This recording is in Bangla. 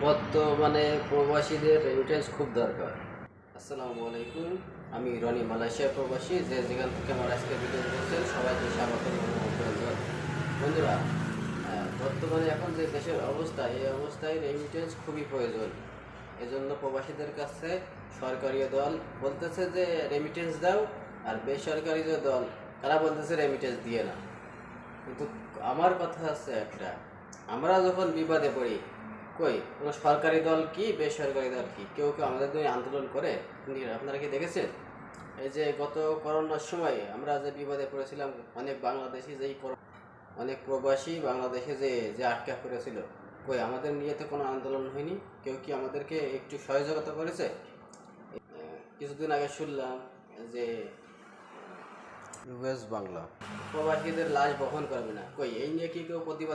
বর্তমানে প্রবাসীদের রেমিটেন্স খুব দরকার। আসসালামু আলাইকুম, আমি রনি, মালয়েশিয়া প্রবাসী। যে যেখান থেকে আমার আজকে ভিডিও দেখছেন সবাইকে স্বাগত অভিনন্দন। বন্ধুরা, বর্তমানে এখন যে দেশের অবস্থা, এই অবস্থায় রেমিটেন্স খুবই প্রয়োজন। এজন্য প্রবাসীদের কাছে সরকারি দল বলতেছে যে রেমিটেন্স দাও, আর বেসরকারি যে দল তারা বলতেছে রেমিটেন্স দিয়ে না। কিন্তু আমার কথা আছে একটা, আমরা যখন বিপদে পড়ি, কই কোনো সরকারি দল কি বেসরকারি দল কি, কেউ কেউ আমাদের জন্য আন্দোলন করে? আপনারা কি দেখেছেন? এই যে গত করোনার সময় আমরা যে বিপদে পড়েছিলাম, অনেক বাংলাদেশি অনেক প্রবাসী বাংলাদেশে যে যে আটকা পড়েছিল, কই আমাদের নিয়ে তো কোনো আন্দোলন হয়নি। কেউ কি আমাদেরকে একটু সহযোগিতা করেছে? কিছুদিন আগে শুনলাম যে ওয়েস্ট বাংলা প্রবাসীদের লাশ বহন করবে না, কই এই নিয়ে কি কেউ প্রতিবাদ